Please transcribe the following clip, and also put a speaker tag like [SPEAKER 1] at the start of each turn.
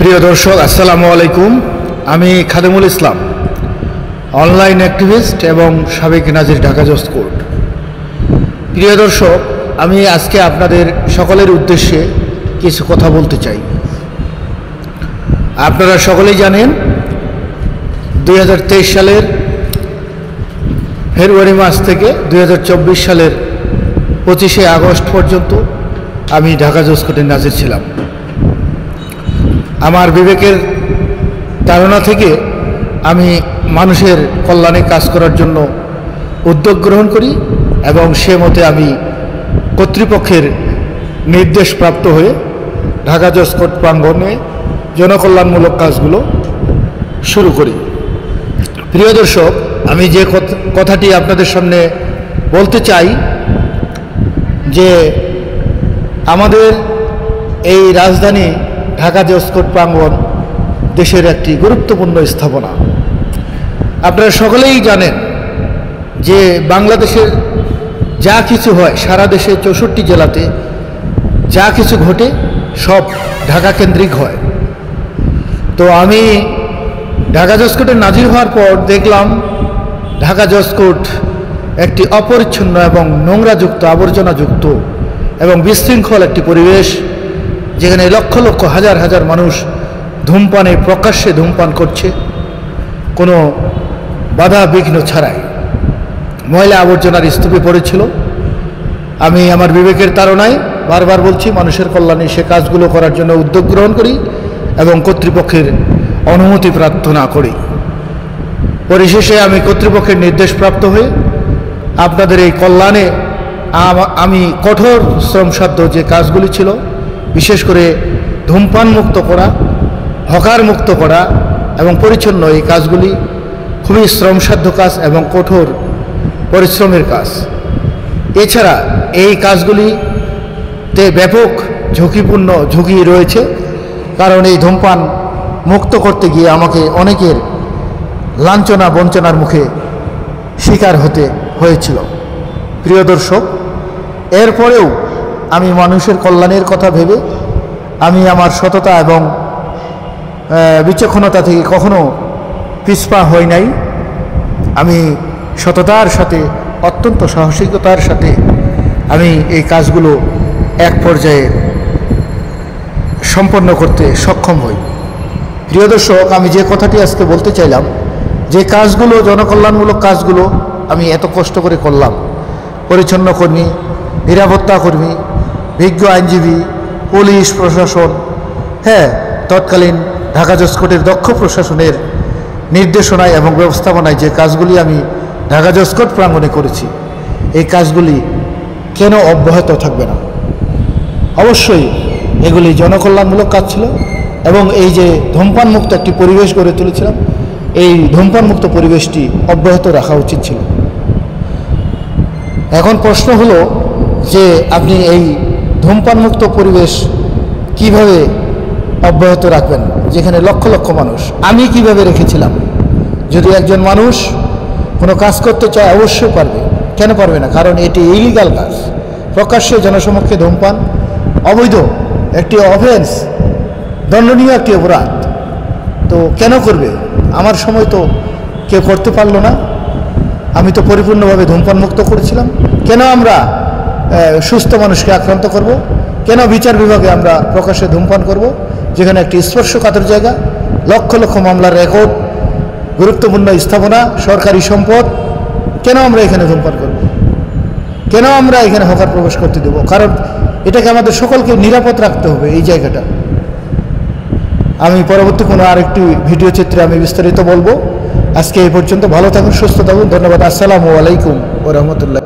[SPEAKER 1] প্রিয় দর্শক, আসসালামু আলাইকুম। আমি খাদেমুল ইসলাম, অনলাইন অ্যাক্টিভিস্ট এবং সাবেক নাজির ঢাকা জজ কোর্ট। প্রিয় দর্শক, আমি আজকে আপনাদের সকলের উদ্দেশ্যে কিছু কথা বলতে চাই। আপনারা সকলেই জানেন 2023 সালের ফেব্রুয়ারি মাস থেকে 2024 সালের 25শে আগস্ট পর্যন্ত আমি ঢাকা জজ কোর্টের নাজির ছিলাম। আমার বিবেকের ধারণা থেকে আমি মানুষের কল্যাণে কাজ করার জন্য উদ্যোগ গ্রহণ করি এবং সে মতে আমি কর্তৃপক্ষের নির্দেশপ্রাপ্ত হয়ে ঢাকা জজ কোর্ট প্রাঙ্গণে জনকল্যাণমূলক কাজগুলো শুরু করি। প্রিয় দর্শক, আমি যে কথাটি আপনাদের সামনে বলতে চাই যে আমাদের এই রাজধানী ঢাকা জজ কোর্ট প্রাঙ্গণ দেশের একটি গুরুত্বপূর্ণ স্থাপনা। আপনারা সকলেই জানেন যে বাংলাদেশের যা কিছু হয়, সারা দেশে 64 জেলাতে যা কিছু ঘটে সব ঢাকা কেন্দ্রিক হয়। তো আমি ঢাকা জজ কোর্টে নাজির হওয়ার পর দেখলাম ঢাকা জজ কোর্ট একটি অপরিচ্ছন্ন এবং নোংরাযুক্ত, আবর্জনাযুক্ত এবং বিশৃঙ্খল একটি পরিবেশ, যেখানে লক্ষ লক্ষ হাজার হাজার মানুষ ধূমপানে প্রকাশ্যে ধূমপান করছে কোনো বাধা বিঘ্ন ছাড়াই। ময়লা আবর্জনার স্তূপে পড়েছিল। আমি আমার বিবেকের তাড়নায় বারবার বলছি, মানুষের কল্যাণে সে কাজগুলো করার জন্য উদ্যোগ গ্রহণ করি এবং কর্তৃপক্ষের অনুমতি প্রার্থনা করি। পরিশেষে আমি কর্তৃপক্ষের নির্দেশপ্রাপ্ত হয়ে আপনাদের এই কল্যাণে আমি কঠোর শ্রমসাধ্য যে কাজগুলি ছিল, বিশেষ করে ধূমপান মুক্ত করা, হকার মুক্ত করা এবং পরিচ্ছন্ন, এই কাজগুলি খুবই শ্রমসাধ্য কাজ এবং কঠোর পরিশ্রমের কাজ। এছাড়া এই কাজগুলিতে ব্যাপক ঝুঁকি রয়েছে, কারণ এই ধূমপান মুক্ত করতে গিয়ে আমাকে অনেকের লাঞ্ছনা বঞ্চনার মুখে শিকার হতে হয়েছিল। প্রিয় দর্শক, এরপরেও আমি মানুষের কল্যাণের কথা ভেবে আমি আমার সততা এবং বিচক্ষণতা থেকে কখনো পিছপা হই নাই। আমি সততার সাথে, অত্যন্ত সাহসিকতার সাথে আমি এই কাজগুলো এক পর্যায়ে সম্পন্ন করতে সক্ষম হই। প্রিয় দর্শক, আমি যে কথাটি আজকে বলতে চাইলাম, যে কাজগুলো, জনকল্যাণমূলক কাজগুলো আমি এত কষ্ট করে করলাম, পরিচ্ছন্ন কর্মী, নিরাপত্তা কর্মী, বিজ্ঞ আইনজীবী, পুলিশ প্রশাসন, তৎকালীন ঢাকা জজ কোর্টের দক্ষ প্রশাসনের নির্দেশনায় এবং ব্যবস্থাপনায় যে কাজগুলি আমি ঢাকা জজ কোর্ট প্রাঙ্গণে করেছি, এই কাজগুলি কেন অব্যাহত থাকবে না? অবশ্যই এগুলি জনকল্যাণমূলক কাজ ছিল এবং এই যে ধূমপান মুক্ত একটি পরিবেশ গড়ে তুলেছিলাম, এই ধূমপান মুক্ত পরিবেশটি অব্যাহত রাখা উচিত ছিল। এখন প্রশ্ন হলো যে আপনি এই ধূমপান মুক্ত পরিবেশ কিভাবে অব্যাহত রাখবেন, যেখানে লক্ষ লক্ষ মানুষ? আমি কিভাবে রেখেছিলাম? যদি একজন মানুষ কোনো কাজ করতে চায় অবশ্যই পারবে। কেন পারবে না? কারণ এটি ইলিগাল কাজ, প্রকাশ্যে জনসমক্ষে ধূমপান অবৈধ একটি অফেন্স, দণ্ডনীয় একটি অপরাধ। তো কেন করবে? আমার সময় তো কেউ করতে পারলো না, আমি তো পরিপূর্ণভাবে ধূমপান মুক্ত করেছিলাম। কেন আমরা সুস্থ মানুষকে আক্রান্ত করব? কেন বিচার বিভাগে আমরা প্রকাশ্যে ধূমপান করব, যেখানে একটি স্পর্শকাতর জায়গা, লক্ষ লক্ষ মামলার রেকর্ড, গুরুত্বপূর্ণ স্থাপনা, সরকারি সম্পদ? কেন আমরা এখানে ধূমপান করব? কেন আমরা এখানে হকার প্রবেশ করতে দেব? কারণ এটাকে আমাদের সকলকে নিরাপদ রাখতে হবে এই জায়গাটা। আমি পরবর্তী কোনো আরেকটি ভিডিও চিত্রে আমি বিস্তারিত বলবো। আজকে এই পর্যন্ত। ভালো থাকুন, সুস্থ থাকুন। ধন্যবাদ। আসসালামু আলাইকুম ওয়া রাহমাতুল্লাহ।